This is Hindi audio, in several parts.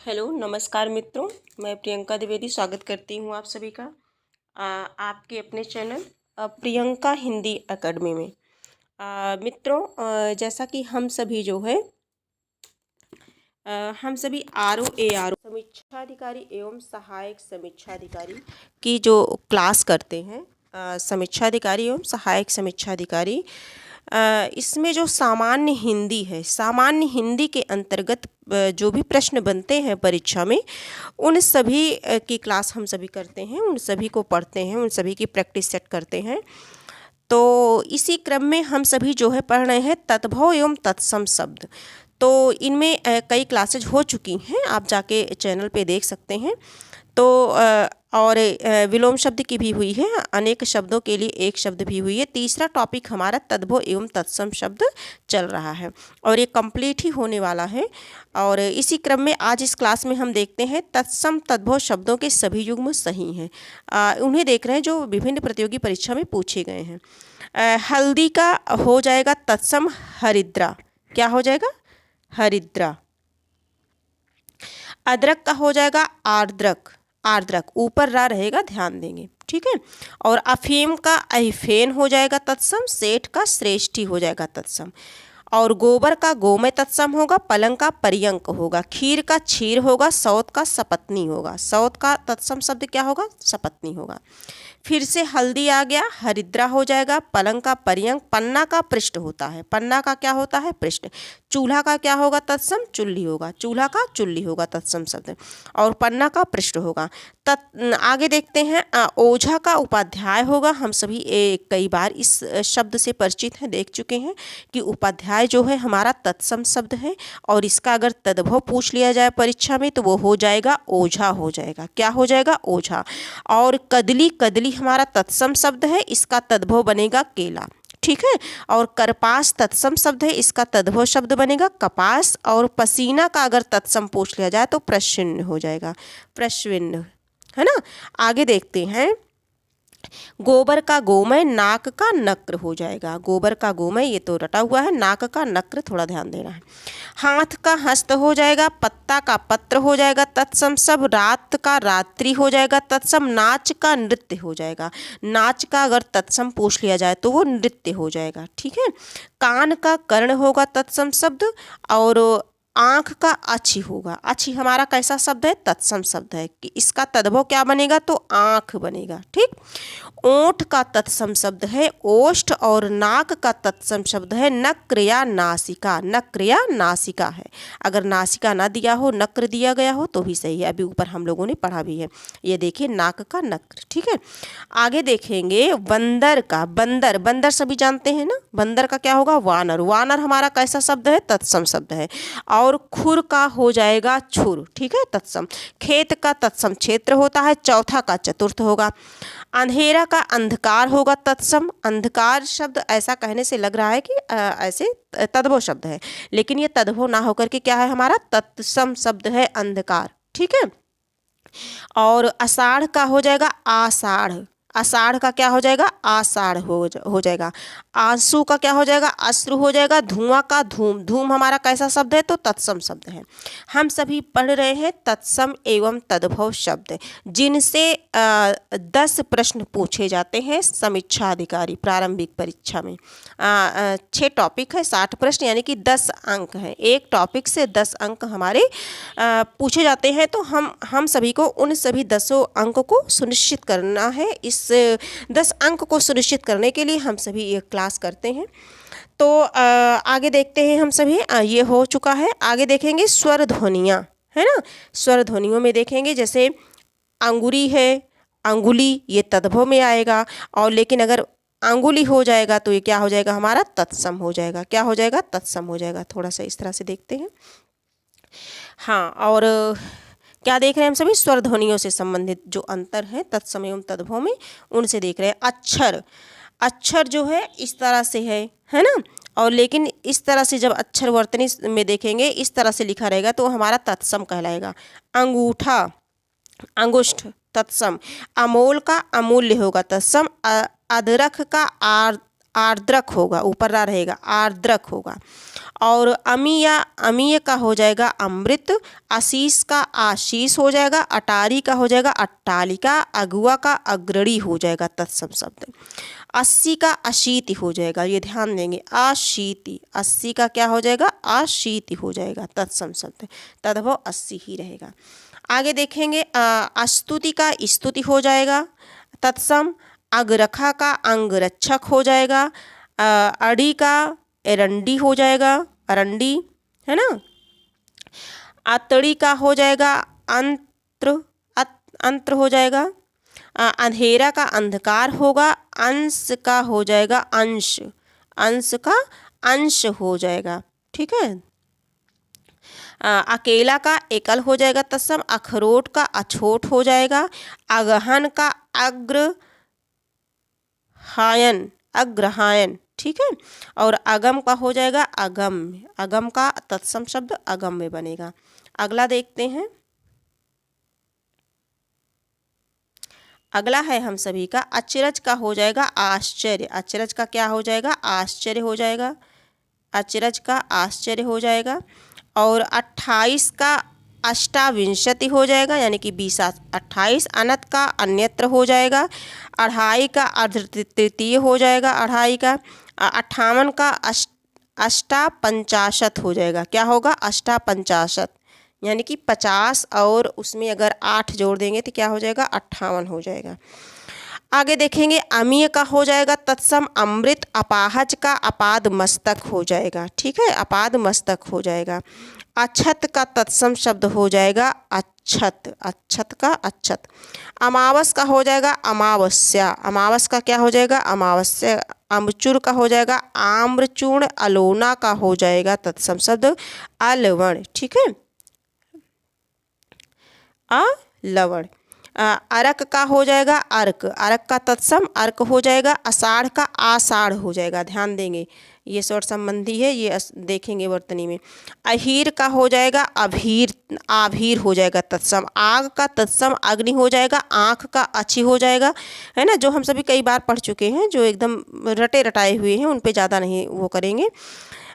हेलो नमस्कार मित्रों, मैं प्रियंका द्विवेदी स्वागत करती हूँ आप सभी का आपके अपने चैनल प्रियंका हिंदी एकेडमी में। मित्रों, जैसा कि हम सभी जो है हम सभी ROARO समीक्षा अधिकारी एवं सहायक समीक्षा अधिकारी की जो क्लास करते हैं, समीक्षा अधिकारी एवं सहायक समीक्षा अधिकारी, इसमें जो सामान्य हिंदी है, सामान्य हिंदी के अंतर्गत जो भी प्रश्न बनते हैं परीक्षा में, उन सभी की क्लास हम सभी करते हैं, उन सभी को पढ़ते हैं, उन सभी की प्रैक्टिस सेट करते हैं। तो इसी क्रम में हम सभी जो है पढ़ रहे हैं तद्भव एवं तत्सम शब्द। तो इनमें कई क्लासेज हो चुकी हैं, आप जाके चैनल पे देख सकते हैं। तो और विलोम शब्द की भी हुई है, अनेक शब्दों के लिए एक शब्द भी हुई है। तीसरा टॉपिक हमारा तद्भव एवं तत्सम शब्द चल रहा है और ये कंप्लीट ही होने वाला है। और इसी क्रम में आज इस क्लास में हम देखते हैं तत्सम तद्भव शब्दों के सभी युग्म सही हैं। उन्हें देख रहे हैं जो विभिन्न प्रतियोगी परीक्षा में पूछे गए हैं। हल्दी का हो जाएगा तत्सम हरिद्रा। क्या हो जाएगा? हरिद्रा। अदरक का हो जाएगा आर्द्रक। आर्द्रक, ऊपर रा रहेगा, ध्यान देंगे, ठीक है। और अफीम का अहिफेन हो जाएगा तत्सम। सेठ का श्रेष्ठी हो जाएगा तत्सम। और गोबर का गोमय तत्सम होगा। पलंग का पर्यंक होगा। खीर का क्षीर होगा। सौत का सपत्नी होगा। सौत का तत्सम शब्द क्या होगा? सपत्नी होगा। फिर से हल्दी आ गया, हरिद्रा हो जाएगा। पलंग का पर्यंक, पन्ना का पृष्ठ होता है। पन्ना का क्या होता है? पृष्ठ। चूल्हा का क्या होगा? तत्सम चुल्ली होगा। चूल्हा का चुल्ली होगा तत्सम शब्द। और पन्ना का पृष्ठ होगा। आगे देखते हैं, ओझा का उपाध्याय होगा। हम सभी कई बार इस शब्द से परिचित हैं, देख चुके हैं कि उपाध्याय जो है हमारा तत्सम शब्द है। और इसका अगर तद्भव पूछ लिया जाए परीक्षा में तो वो हो जाएगा ओझा हो जाएगा। क्या हो जाएगा? ओझा। और कदली, कदली हमारा तत्सम शब्द है, इसका तद्भव बनेगा केला, ठीक है। और करपास तत्सम शब्द है, इसका तद्भव शब्द बनेगा कपास। और पसीना का अगर तत्सम पूछ लिया जाए तो प्रश्न हो जाएगा, प्रश्विन्न, है ना। आगे देखते हैं, गोबर का गोमय, नाक का नक्र हो जाएगा। गोबर का गोमय ये तो रटा हुआ है, नाक का नक्र थोड़ा ध्यान देना है। हाथ का हस्त हो जाएगा। पत्ता का पत्र हो जाएगा तत्सम सब। रात का रात्रि हो जाएगा तत्सम। नाच का नृत्य हो जाएगा। नाच का अगर तत्सम पूछ लिया जाए तो वो नृत्य हो जाएगा, ठीक है। कान का कर्ण होगा तत्सम शब्द। और आँख का अच्छी होगा। अच्छी हमारा कैसा शब्द है? तत्सम शब्द है कि इसका तद्भव क्या बनेगा? तो आँख बनेगा, ठीक। ओठ का तत्सम शब्द है ओष्ठ। और नाक का तत्सम शब्द है नक्र या नासिका। नक्र या नासिका है। अगर नासिका ना दिया हो, नक्र दिया गया हो तो भी सही है। अभी ऊपर हम लोगों ने पढ़ा भी है, ये देखिए नाक का नक्र, ठीक है। आगे देखेंगे बंदर का, बंदर, बंदर सभी जानते हैं ना। बंदर का क्या होगा? वानर। वानर हमारा कैसा शब्द है? तत्सम शब्द है। और खुर का हो जाएगा छुर, ठीक है, तत्सम। खेत का तत्सम क्षेत्र होता है। चौथा का चतुर्थ होगा। अंधेरा का अंधकार होगा तत्सम। अंधकार शब्द ऐसा कहने से लग रहा है कि ऐसे तद्भव शब्द है, लेकिन ये तद्भव ना होकर के क्या है? हमारा तत्सम शब्द है अंधकार, ठीक है। और आषाढ़ का हो जाएगा आषाढ़। आषाढ़ का क्या हो जाएगा? आषाढ़ हो जाएगा। आंसू का क्या हो जाएगा? अश्रु हो जाएगा। धुआं का धूम। धूम हमारा कैसा शब्द है? तो तत्सम शब्द है। हम सभी पढ़ रहे हैं तत्सम एवं तद्भव शब्द, जिनसे 10 प्रश्न पूछे जाते हैं समीक्षा अधिकारी प्रारंभिक परीक्षा में। 6 टॉपिक है, 60 प्रश्न, यानी कि 10 अंक हैं। एक टॉपिक से 10 अंक हमारे पूछे जाते हैं। तो हम सभी को उन सभी 10 अंक को सुनिश्चित करना है। इस 10 अंक को सुनिश्चित करने के लिए हम सभी ये क्लास करते हैं। तो आगे देखते हैं हम सभी, ये हो चुका है। आगे देखेंगे स्वर ध्वनियाँ, है ना। स्वर ध्वनियों में देखेंगे जैसे अंगुरी है, अंगुली, ये तद्भव में आएगा। और लेकिन अगर अंगुली हो जाएगा तो ये क्या हो जाएगा? हमारा तत्सम हो जाएगा। क्या हो जाएगा? तत्सम हो जाएगा। थोड़ा सा इस तरह से देखते हैं। हाँ, और क्या देख रहे हैं हम सभी? स्वर ध्वनियों से संबंधित जो अंतर है तत्सम एवं तद्भव में, उनसे देख रहे हैं। अक्षर, अक्षर जो है इस तरह से है ना। और लेकिन इस तरह से जब अक्षर वर्तनी में देखेंगे, इस तरह से लिखा रहेगा तो हमारा तत्सम कहलाएगा। अंगूठा, अंगुष्ठ, तत्सम। अमोल का अमूल्य होगा तत्सम। अदरक का आर्द्रक होगा, ऊपर रा रहेगा, आर्द्रक होगा। और अमीय का हो जाएगा अमृत, आशीष का आशीष हो जाएगा, अटारी का हो जाएगा अट्टालिका, अगुआ का अग्रणी हो जाएगा तत्सम शब्द। 80 का अशीति हो जाएगा, ये ध्यान देंगे, अशीति, 80 का क्या हो जाएगा, अशीति हो जाएगा तत्सम शब्द, तद्भव 80 ही रहेगा। आगे देखेंगे अस्तुति का स्तुति हो जाएगा तत्सम, अगरखा का अंगरक्षक हो जाएगा, अड़ी का एरंडी हो जाएगा, अरंडी, है ना। अतड़ी का हो जाएगा अंत्र, अंत्र हो जाएगा। अंधेरा का अंधकार होगा, अंश का हो जाएगा अंश, अंश का अंश हो जाएगा, ठीक है। अकेला का एकल हो जाएगा तत्सम, अखरोट का अछोट हो जाएगा, अगहन का अग्रहायन, अग्रहायन, ठीक है। और अगम का हो जाएगा अगम, अगम का तत्सम शब्द अगम में बनेगा। अगला देखते हैं, अगला है हम सभी का अचरज का हो जाएगा आश्चर्य, अचरज का क्या हो जाएगा, आश्चर्य हो जाएगा, अचरज का आश्चर्य हो जाएगा। और 28 का अष्टाविंशति हो जाएगा, यानी कि 20, 28। अनत का अन्यत्र हो जाएगा, अढ़ाई का अर्ध तृतीय हो जाएगा, अढ़ाई का। 58 का अष्टापंचाशत हो जाएगा, क्या होगा, अष्टापंचाशत, यानी कि 50 और उसमें अगर 8 जोड़ देंगे तो क्या हो जाएगा, 58 हो जाएगा। आगे देखेंगे अमीय का हो जाएगा तत्सम अमृत, अपाहज का अपाद मस्तक हो जाएगा, ठीक है, अपाद मस्तक हो जाएगा। अक्षत का तत्सम शब्द हो जाएगा अक्षत, अक्षत का अक्षत। अमावस का हो जाएगा अमावस्या, अमावस का क्या हो जाएगा, अमावस्या। अम्बचूर का हो जाएगा आम्रचूर्ण, अलोना का हो जाएगा तत्सम शब्द अलवण, ठीक है, अलवण। अरक का हो जाएगा अर्क, अरक का तत्सम अर्क हो जाएगा। आषाढ़ का आषाढ़ हो जाएगा, ध्यान देंगे, ये स्वर संबंधी है, ये देखेंगे वर्तनी में। अहीर का हो जाएगा अभीर, आभीर हो जाएगा तत्सम। आग का तत्सम अग्नि हो जाएगा, आँख का अच्छी हो जाएगा, है ना, जो हम सभी कई बार पढ़ चुके हैं, जो एकदम रटे रटाए हुए हैं उन पे ज़्यादा नहीं वो करेंगे।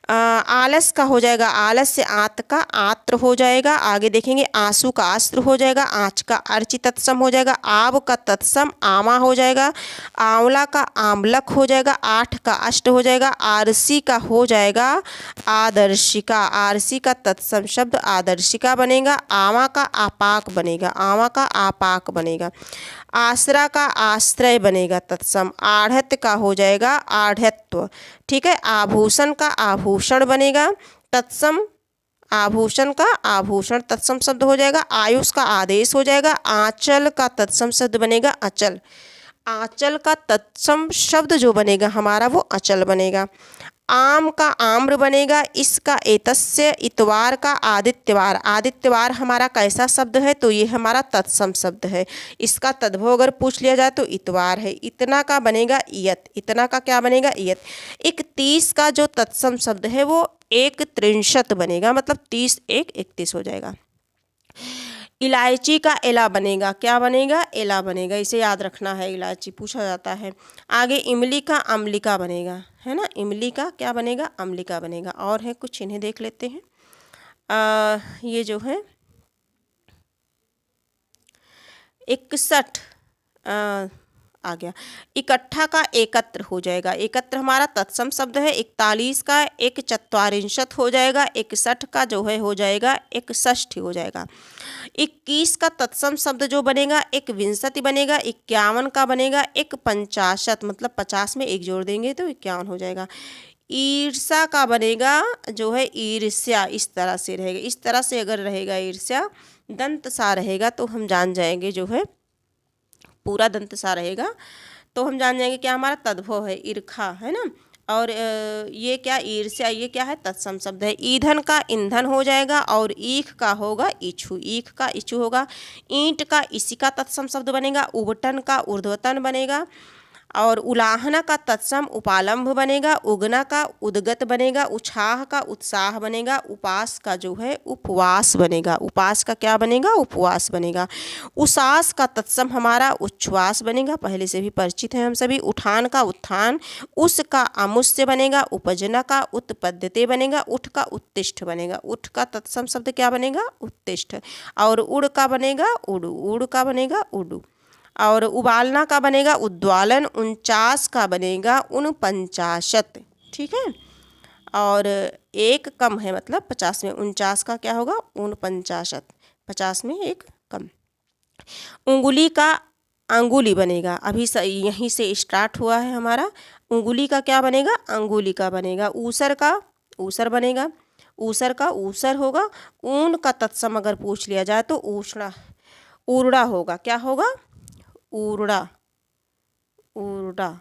आलस का हो जाएगा आलस से आत का आत्र हो जाएगा। आगे देखेंगे आंसू का अस्त्र हो जाएगा, आँच का अर्ची तत्सम हो जाएगा। आव का तत्सम आमा हो जाएगा, आंवला का आमलक हो जाएगा। 8 का अष्ट हो जाएगा। आरसी का हो जाएगा आदर्शिका, आरसी का तत्सम शब्द आदर्शिका बनेगा। आवा का आपाक बनेगा, आवा का आपाक बनेगा। आसरा का आश्रय बनेगा तत्सम। आढ़त का हो जाएगा आढ़त्व, ठीक है। आभूषण का आभूषण बनेगा तत्सम, आभूषण का आभूषण तत्सम शब्द हो जाएगा। आयुष का आदेश हो जाएगा। आंचल का तत्सम शब्द बनेगा अचल, आंचल का तत्सम शब्द जो बनेगा हमारा वो अचल बनेगा। आम का आम्र बनेगा। इसका एतस्य, इतवार का आदित्यवार, आदित्यवार हमारा कैसा शब्द है, तो ये हमारा तत्सम शब्द है। इसका तद्भव अगर पूछ लिया जाए तो इतवार है। इतना का बनेगा इयत, इतना का क्या बनेगा इयत। 31 का जो तत्सम शब्द है वो 31 बनेगा, मतलब 30 1 31 हो जाएगा। इलायची का एला बनेगा, क्या बनेगा, एला बनेगा, इसे याद रखना है, इलायची पूछा जाता है। आगे इमली का अम्लिका बनेगा, है ना, इमली का क्या बनेगा, अम्लिका बनेगा। और है कुछ, इन्हें देख लेते हैं। ये जो है 61 आ गया। इकट्ठा का एकत्र हो जाएगा, एकत्र हमारा तत्सम शब्द है। 41 का एक चत्वारिंशत हो जाएगा। 61 का जो है हो जाएगा 61 हो जाएगा। 21 का तत्सम शब्द जो बनेगा 51 बनेगा। 51 का बनेगा 51, मतलब 50 में 1 जोड़ देंगे तो 51 हो जाएगा। ईर्ष्या का बनेगा जो है ईर्ष्या, इस तरह से रहेगा, इस तरह से अगर रहेगा ईर्ष्या दंत सा रहेगा तो हम जान जाएंगे, जो है पूरा दंत सा रहेगा तो हम जान जाएंगे क्या हमारा तद्भव है, ईर्खा, है ना। और ये क्या ईर्ष्या, ये क्या है, तत्सम शब्द है। ईंधन का ईंधन हो जाएगा। और ईख का होगा इच्छू, ईख का इच्छू होगा। ईंट का इसी का तत्सम शब्द बनेगा। उबटन का ऊर्ध्वतन बनेगा। और उलाहना का तत्सम उपालंभ बनेगा, उगना का उद्गत बनेगा, उछाह का उत्साह बनेगा, उपास का जो है उपवास बनेगा। उपास का क्या बनेगा? उपवास बनेगा। उसास का तत्सम हमारा उच्छ्वास बनेगा, पहले से भी परिचित है हम सभी। उठान का उत्थान, उस का अमुष्य बनेगा, उपजना का उत्पद्यते बनेगा, उठ का उत्तिष्ठ बनेगा। उठ का तत्सम शब्द क्या बनेगा? उत्तिष्ठ। और उड़ का बनेगा उड़ू, उड़ का बनेगा उड़ू। और उबालना का बनेगा उद्वालन, 49 का बनेगा 49। ठीक है। और एक कम है मतलब 50 में, 49 का क्या होगा? 49, 50 में एक कम। उंगली का अंगुली बनेगा, अभी यहीं से स्टार्ट हुआ है हमारा। उंगली का क्या बनेगा? अंगुली का बनेगा। ऊसर का ऊसर बनेगा, ऊसर का ऊसर होगा। ऊन का तत्सम अगर पूछ लिया जाए तो ऊष्णा ऊर्ड़ा होगा। क्या होगा? ऊर्ड़ा, ऊर्ड़ा।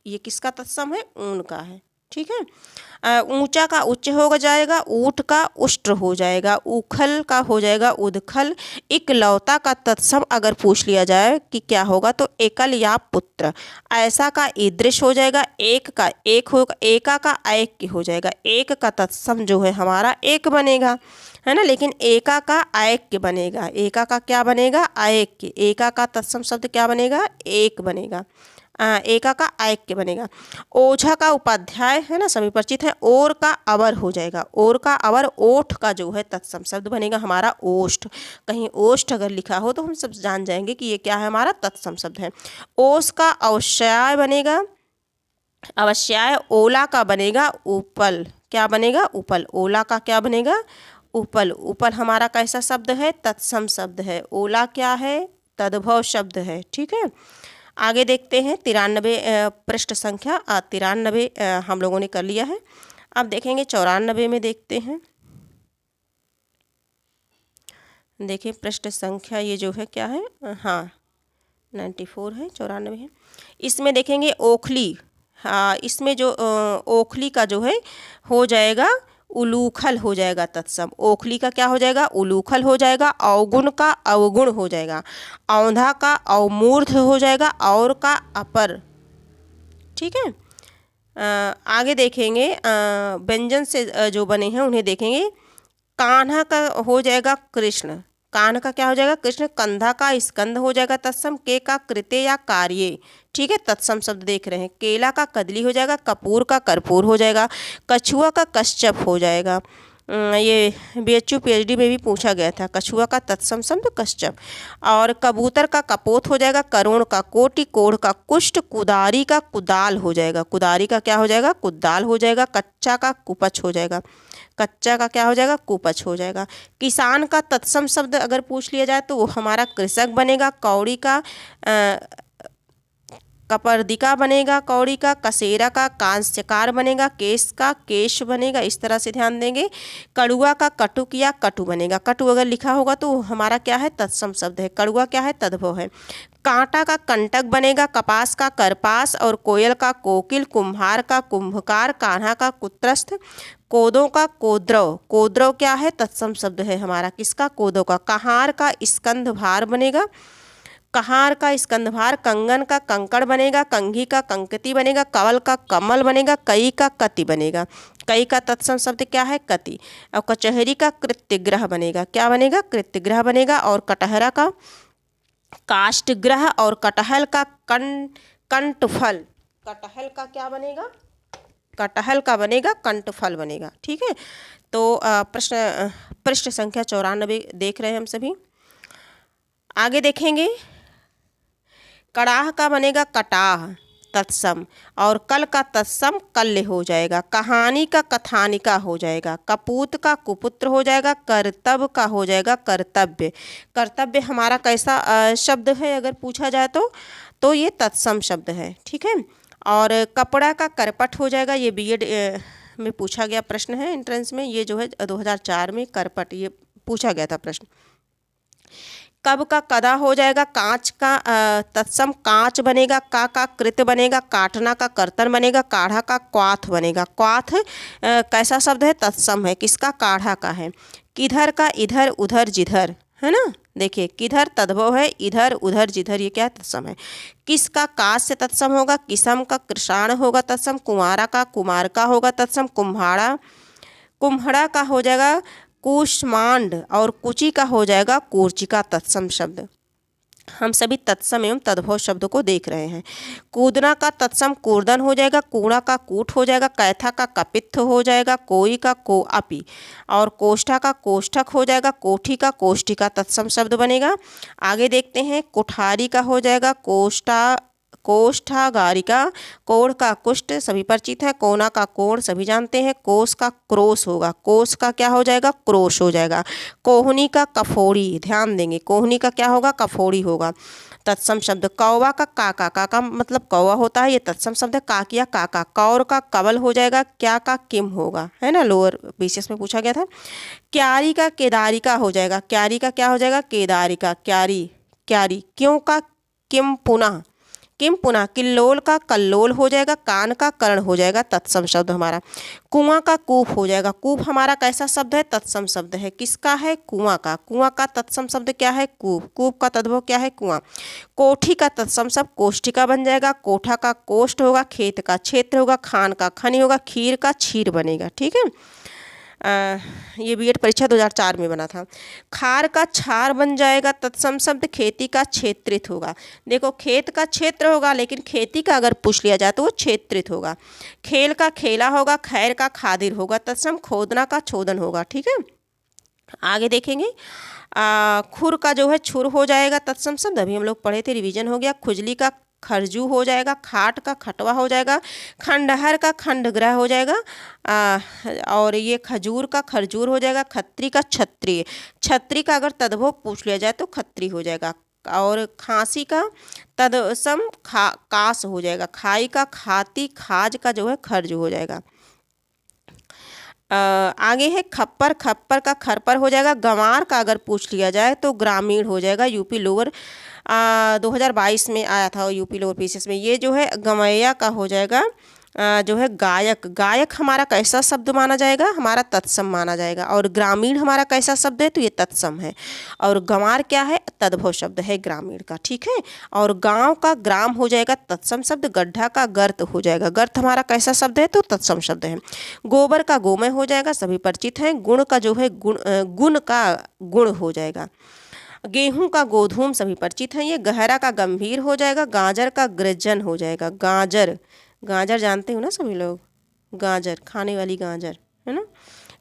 ये किसका तत्सम है? ऊन का है। ठीक है। ऊंचा का उच्च हो जाएगा, ऊठ का उष्ट्र हो जाएगा, उखल का हो जाएगा उदखल। इकलौता का तत्सम अगर पूछ लिया जाए कि क्या होगा तो एकल या पुत्र। ऐसा का ईदृश हो जाएगा, एक का एक होगा, एका का ऐक की हो जाएगा। एक का तत्सम जो है हमारा एक बनेगा, है ना, लेकिन एका का ऐक के बनेगा। एका का क्या बनेगा? ऐक के। एका का तत्सम शब्द क्या बनेगा? एक बनेगा। एका का ऐक के बनेगा। ओझा का उपाध्याय, है ना, सभी परिचित है। ओर का अवर हो जाएगा, ओर का अवर। ओठ का जो है तत्सम शब्द बनेगा हमारा ओष्ठ। कहीं ओष्ठ अगर लिखा हो तो हम सब जान जाएंगे कि ये क्या है? हमारा तत्सम शब्द है। ओस का अवश्याय बनेगा, अवश्याय। ओला का बनेगा उपल। क्या बनेगा? उपल। ओला का क्या बनेगा? उपल। उपल हमारा कैसा शब्द है? तत्सम शब्द है। ओला क्या है? तद्भव शब्द है। ठीक है। आगे देखते हैं 93 पृष्ठ संख्या 93 हम लोगों ने कर लिया है। अब देखेंगे 94 में देखते हैं। देखिए पृष्ठ संख्या ये जो है क्या है? हाँ 94 है, 94 है। इसमें देखेंगे ओखली। हाँ, इसमें जो ओखली का जो है हो जाएगा उलूखल हो जाएगा तत्सम। ओखली का क्या हो जाएगा? उलूखल हो जाएगा। अवगुण का अवगुण हो जाएगा। औंधा का अवमूर्ध हो जाएगा। और का अपर। ठीक है। आगे देखेंगे व्यंजन से जो बने हैं उन्हें देखेंगे। कान्हा का हो जाएगा कृष्ण। कान्हा का क्या हो जाएगा? कृष्ण। कंधा का स्कंद हो जाएगा तत्सम। के का कृत्य या कार्य। ठीक है, तत्सम शब्द देख रहे हैं। केला का कदली हो जाएगा। कपूर का कर्पूर हो जाएगा। कछुआ का कश्यप हो जाएगा। ये BHU PhD में भी पूछा गया था। कछुआ का तत्सम शब्द कश्यप। और कबूतर का कपोत हो जाएगा। करोड़ का कोटि। कोढ़ का कुष्ठ। कुदारी का कुदाल हो जाएगा। कुदारी का क्या हो जाएगा? कुदाल हो जाएगा। कच्चा का कुपच हो जाएगा। कच्चा का क्या हो जाएगा? कुपच हो जाएगा। किसान का तत्सम शब्द अगर पूछ लिया जाए तो वो हमारा कृषक बनेगा। कौड़ी का कपर्दिका बनेगा। कौड़ी का। कसेरा का कांस्यकार बनेगा। केश का केश बनेगा। इस तरह से ध्यान देंगे। कड़ुआ का कटुक या कटु बनेगा। कटु अगर लिखा होगा तो हमारा क्या है? तत्सम शब्द है। कड़ुआ क्या है? तद्भव है। कांटा का कंटक बनेगा। कपास का करपास। और कोयल का कोकिल। कुम्हार का कुंभकार। कान्हा का कुत्रस्थ। कोदों का कोद्रव। कोद्रव क्या है? तत्सम शब्द है हमारा किसका? कोदों का। कहार का स्कंधभार बनेगा। कहार का स्कंधभार। कंगन का कंकड़ बनेगा। कंघी का कंकति बनेगा। कवल का कमल बनेगा। कई का कति बनेगा। कई का तत्सम शब्द क्या है? कति। और कचहरी का कृत्यग्रह बनेगा। क्या बनेगा? कृत्यग्रह बनेगा। और कटहरा का काष्ठग्रह। और कटहल का कंठफल। कटहल का क्या बनेगा? कटहल का बनेगा कंठफल बनेगा। ठीक है। तो पृष्ठ संख्या 94 देख रहे हैं हम सभी। आगे देखेंगे कड़ाह का बनेगा कटाह तत्सम। और कल का तत्सम कल्य हो जाएगा। कहानी का कथानिका हो जाएगा। कपूत का कुपुत्र हो जाएगा। कर्तव्य का हो जाएगा कर्तव्य। कर्तव्य हमारा कैसा शब्द है अगर पूछा जाए तो ये तत्सम शब्द है। ठीक है। और कपड़ा का करपट हो जाएगा। ये B.Ed में पूछा गया प्रश्न है एंट्रेंस में। ये जो है 2004 में करपट ये पूछा गया था प्रश्न। कब का कदा हो जाएगा। कांच का तत्सम कांच बनेगा। का कृत बनेगा। काटना का कर्तन बनेगा। काढ़ा का क्वाथ बनेगा। क्वाथ कैसा शब्द है? तत्सम है। किसका? काढ़ा का है। किधर का इधर उधर जिधर, है ना। देखिए किधर तद्भव है, इधर उधर जिधर, ये क्या है तत्सम है। किसका काश से तत्सम होगा, किसम का कृषाण होगा तत्सम, कुमारा का कुमार का होगा तत्सम, कुम्हाड़ा कुम्हड़ा का हो जाएगा कुष्मांड, और कुची का हो जाएगा कूर्चिका तत्सम शब्द। हम सभी तत्सम एवं तद्भव शब्द को देख रहे हैं। कूदना का तत्सम कूर्दन हो जाएगा, कूड़ा का कूट हो जाएगा, कैथा का कपित्थ हो जाएगा, कोई का को अपि, और कोष्ठा का कोष्ठक हो जाएगा, कोठी का कोष्ठिका तत्सम शब्द बनेगा। आगे देखते हैं, कुठारी का हो जाएगा कोष्ठागारिका, कोढ़ का कुष्ठ सभी परिचित है, कोना का कोढ़ सभी जानते हैं, कोस का क्रोश होगा, कोस का क्या हो जाएगा क्रोश हो जाएगा, कोहनी का कफोड़ी, ध्यान देंगे कोहनी का क्या होगा कफोड़ी होगा तत्सम शब्द। कौवा का काका, काका मतलब कौवा होता है, ये तत्सम शब्द है। काकिया काका, कौर का कवल हो जाएगा, क्या का किम होगा, है ना, लोअर बीसीएस में पूछा गया था। क्यारी का केदारी का हो जाएगा, क्यारी का क्या हो जाएगा केदारी का, क्यारी क्यारी। क्यों का किम पुनः, किम पुनः। किल्लोल का कल्लोल हो जाएगा, कान का कर्ण हो जाएगा तत्सम शब्द हमारा। कुआं का कूप हो जाएगा, कूप हमारा कैसा शब्द है तत्सम शब्द है, किसका है कुआं का, कुआं का तत्सम शब्द क्या है कूप, कूप का तद्भव क्या है कुआं। कोठी का तत्सम शब्द कोष्ठिका बन जाएगा, कोठा का कोष्ठ होगा, खेत का क्षेत्र होगा, खान का खनी होगा, खीर का क्षीर बनेगा, ठीक है। ये बीएड परीक्षा 2004 में बना था। खार का छार बन जाएगा तत्सम शब्द, खेती का क्षेत्रित होगा। देखो खेत का क्षेत्र होगा, लेकिन खेती का अगर पूछ लिया जाए तो वो क्षेत्रित होगा। खेल का खेला होगा, खैर का खादिर होगा तत्सम, खोदना का छोदन होगा, ठीक है। आगे देखेंगे, खुर का जो है छुर हो जाएगा तत्सम शब्द, अभी हम लोग पढ़े थे, रिवीजन हो गया। खुजली का खरजू हो जाएगा, खाट का खटवा हो जाएगा, खंडहर का खंडग्रह हो जाएगा, और ये खजूर का खरजूर हो जाएगा। खत्री का क्षत्रिय, छत्री का अगर तद्भव पूछ लिया जाए तो खत्री हो जाएगा। और खांसी का तत्सम कास हो जाएगा, खाई का खाती, खाज का जो है खर्ज हो जाएगा। आगे है खप्पर, खप्पर का खरपर हो जाएगा। गंवार का अगर पूछ लिया जाए तो ग्रामीण हो जाएगा, यूपी लोअर 2022 में आया था यूपी लोअर पीसीएस में। ये जो है गमैया का हो जाएगा जो है गायक, गायक हमारा कैसा शब्द माना जाएगा हमारा तत्सम माना जाएगा। और ग्रामीण हमारा कैसा शब्द है तो ये तत्सम है। और गंवार क्या है तद्भव शब्द है ग्रामीण का, ठीक है। और गांव का ग्राम हो जाएगा तत्सम शब्द, गड्ढा का गर्त हो जाएगा, गर्त हमारा कैसा शब्द है तो तत्सम शब्द है। गोबर का गोमय हो जाएगा, सभी परिचित हैं। गुण का जो है गुण का गुण हो जाएगा। गेहूं का गोधूम सभी परिचित हैं। ये गहरा का गंभीर हो जाएगा, गाजर का गृजन हो जाएगा, गाजर, गाजर जानते हो ना सभी लोग, गाजर खाने वाली गाजर, है ना।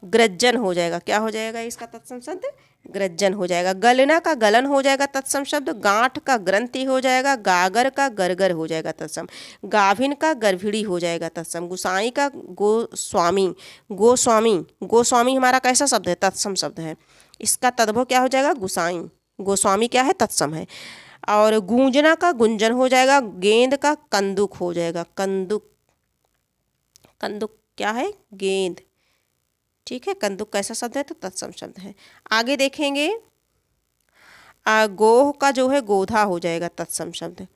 ग्रज्जन हो जाएगा, क्या हो जाएगा इसका तत्सम शब्द ग्रज्जन हो जाएगा। गलना का गलन हो जाएगा तत्सम शब्द, गांठ का ग्रंथि हो जाएगा, गागर का गरगर हो जाएगा तत्सम, गाभिन का गर्भिड़ी हो जाएगा तत्सम, गुसाई का गोस्वामी, गोस्वामी, गोस्वामी हमारा कैसा शब्द है तत्सम शब्द है, इसका तद्भव क्या हो जाएगा गुसाई, गोस्वामी क्या है तत्सम है। और गूंजना का गुंजन हो जाएगा, गेंद का कंदुक हो जाएगा, कंदुक, कंदुक क्या है गेंद, ठीक है। कंदुक कैसा शब्द है तो तत्सम शब्द है। आगे देखेंगे गोह का जो है गोधा हो जाएगा तत्सम शब्द।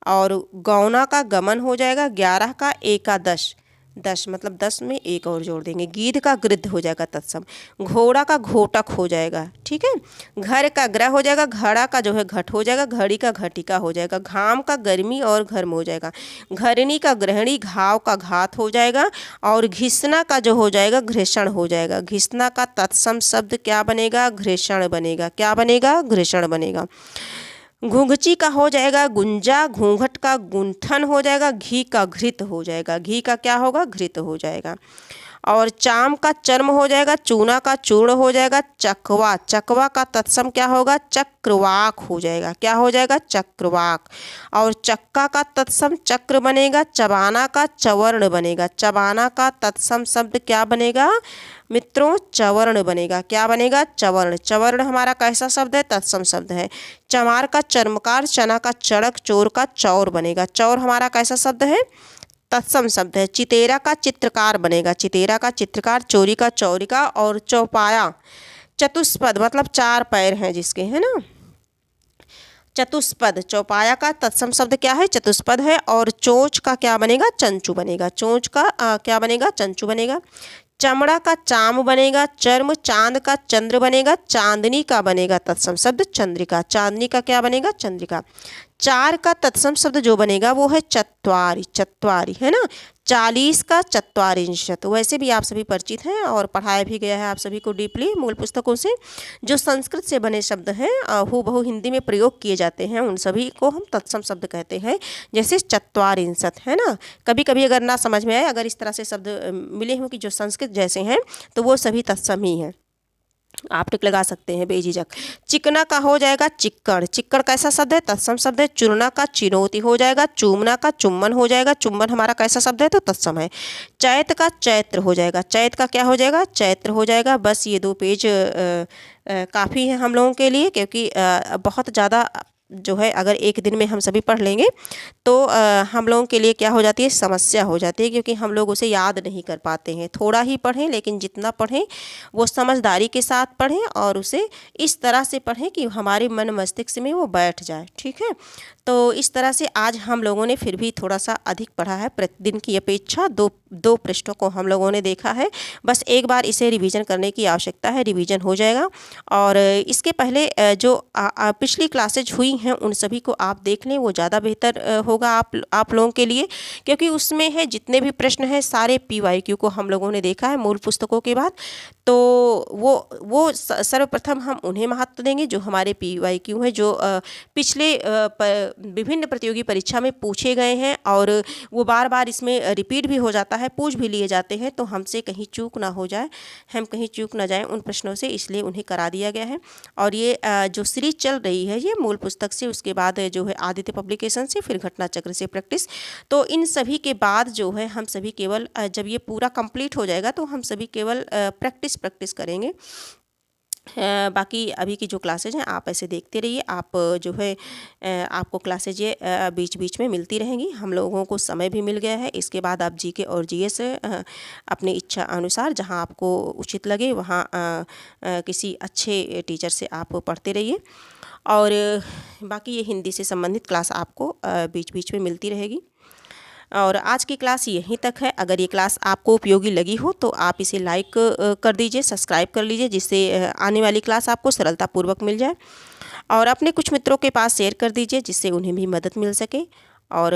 और गौना का गमन हो जाएगा, 11 का एकादश, 10 मतलब 10 में एक और जोड़ देंगे, गीध का गृद्ध हो जाएगा तत्सम, घोड़ा का घोटक हो जाएगा, ठीक है। घर का ग्रह हो जाएगा, घड़ा का जो है घट हो जाएगा, घड़ी का घटिका हो जाएगा, घाम का गर्मी और घर्म हो जाएगा, घरनी का ग्रहणी, घाव का घात हो जाएगा। और घिसना का जो हो जाएगा घृषण हो जाएगा, घिसना का तत्सम शब्द क्या बनेगा घृषण बनेगा, क्या बनेगा घृषण बनेगा। घुंघची का हो जाएगा गुंजा, घूंघट का गुंठन हो जाएगा, घी का घृत हो जाएगा, घी का क्या होगा घृत हो जाएगा। और चाम का चर्म हो जाएगा, चूना का चूर्ण हो जाएगा, चकवा, चकवा का तत्सम क्या होगा चक्रवाक हो जाएगा, क्या हो जाएगा चक्रवाक। और चक्का का तत्सम चक्र बनेगा, चबाना का चवर्ण बनेगा, चबाना का तत्सम शब्द क्या बनेगा मित्रों चवर्ण बनेगा, क्या बनेगा चवर्ण, चवर्ण हमारा कैसा शब्द है तत्सम शब्द है। चमार का चर्मकार, चना का चड़क, चोर का चौर बनेगा, चौर हमारा कैसा शब्द है तत्सम शब्द है। चितेरा का चित्रकार बनेगा, चितेरा का चित्रकार, चोरी का चौरिका। और चौपाया चतुष्पद मतलब 4 पैर हैं जिसके, है ना, चतुष्पद, चौपाया का तत्सम शब्द क्या है चतुष्पद है। और चोंच का क्या बनेगा चंचू बनेगा, चोंच का क्या बनेगा चंचू बनेगा। चमड़ा का चाम बनेगा चर्म, चांद का चंद्र बनेगा, चांदनी का बनेगा तत्सम शब्द चंद्रिका, चांदनी का क्या बनेगा चंद्रिका। चार का तत्सम शब्द जो बनेगा वो है चत्वारी, चत्वारी है ना। 40 का चत्वारिंशत, वैसे भी आप सभी परिचित हैं और पढ़ाया भी गया है आप सभी को डीपली मूल पुस्तकों से। जो संस्कृत से बने शब्द हैं हूबहू हिंदी में प्रयोग किए जाते हैं उन सभी को हम तत्सम शब्द कहते हैं। जैसे चत्वारिंशत है ना, कभी कभी अगर ना समझ में आए, अगर इस तरह से शब्द मिले हों कि जो संस्कृत जैसे हैं तो वो सभी तत्सम ही हैं, आप टिक लगा सकते हैं बेझिझक। चिकना का हो जाएगा चिक्कड़, चिक्कड़ कैसा शब्द है तत्सम शब्द है। चुनना का चिनौती हो जाएगा, चूमना का चुम्बन हो जाएगा, चुम्बन हमारा कैसा शब्द है तो तत्सम है। चैत का चैत्र हो जाएगा, चैत का क्या हो जाएगा चैत्र हो जाएगा। बस ये 2 पेज काफ़ी है हम लोगों के लिए, क्योंकि बहुत ज़्यादा जो है अगर एक दिन में हम सभी पढ़ लेंगे तो हम लोगों के लिए क्या हो जाती है समस्या हो जाती है, क्योंकि हम लोग उसे याद नहीं कर पाते हैं। थोड़ा ही पढ़ें लेकिन जितना पढ़ें वो समझदारी के साथ पढ़ें और उसे इस तरह से पढ़ें कि हमारे मन मस्तिष्क में वो बैठ जाए, ठीक है। तो इस तरह से आज हम लोगों ने फिर भी थोड़ा सा अधिक पढ़ा है, प्रतिदिन की अपेक्षा दो पृष्ठों को हम लोगों ने देखा है। बस एक बार इसे रिवीजन करने की आवश्यकता है, रिवीजन हो जाएगा। और इसके पहले जो पिछली क्लासेज हुई हैं उन सभी को आप देख लें, वो ज़्यादा बेहतर होगा आप लोगों के लिए, क्योंकि उसमें है जितने भी प्रश्न हैं सारे PYQ को हम लोगों ने देखा है मूल पुस्तकों के बाद। तो वो सर्वप्रथम हम उन्हें महत्व देंगे जो हमारे PYQ हैं, जो पिछले विभिन्न प्रतियोगी परीक्षा में पूछे गए हैं और वो बार बार इसमें रिपीट भी हो जाता है, पूछ भी लिए जाते हैं। तो हमसे कहीं चूक ना हो जाए, हम कहीं चूक ना जाएं उन प्रश्नों से, इसलिए उन्हें करा दिया गया है। और ये जो सीरीज चल रही है ये मूल पुस्तक से, उसके बाद जो है आदित्य पब्लिकेशन से, फिर घटना चक्र से प्रैक्टिस। तो इन सभी के बाद जो है हम सभी केवल जब ये पूरा कंप्लीट हो जाएगा तो हम सभी केवल प्रैक्टिस करेंगे। बाकी अभी की जो क्लासेज हैं आप ऐसे देखते रहिए। आप जो है आपको क्लासेज ये बीच बीच में मिलती रहेंगी। हम लोगों को समय भी मिल गया है, इसके बाद आप GK और GS अपनी इच्छा अनुसार जहां आपको उचित लगे वहां किसी अच्छे टीचर से आप पढ़ते रहिए। और बाकी ये हिंदी से संबंधित क्लास आपको बीच बीच में मिलती रहेगी। और आज की क्लास यहीं तक है। अगर ये क्लास आपको उपयोगी लगी हो तो आप इसे लाइक कर दीजिए, सब्सक्राइब कर लीजिए, जिससे आने वाली क्लास आपको सरलतापूर्वक मिल जाए। और अपने कुछ मित्रों के पास शेयर कर दीजिए जिससे उन्हें भी मदद मिल सके। और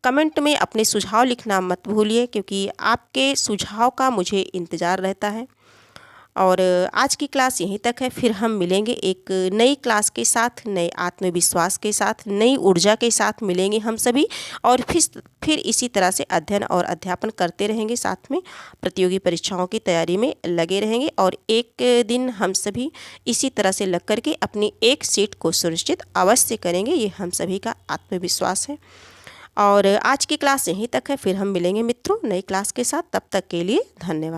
कमेंट में अपने सुझाव लिखना मत भूलिए, क्योंकि आपके सुझाव का मुझे इंतज़ार रहता है। और आज की क्लास यहीं तक है, फिर हम मिलेंगे एक नई क्लास के साथ, नए आत्मविश्वास के साथ, नई ऊर्जा के साथ मिलेंगे हम सभी। और फिर इसी तरह से अध्ययन और अध्यापन करते रहेंगे, साथ में प्रतियोगी परीक्षाओं की तैयारी में लगे रहेंगे। और एक दिन हम सभी इसी तरह से लग करके अपनी एक सीट को सुनिश्चित अवश्य करेंगे, ये हम सभी का आत्मविश्वास है। और आज की क्लास यहीं तक है, फिर हम मिलेंगे मित्रों नई क्लास के साथ। तब तक के लिए धन्यवाद।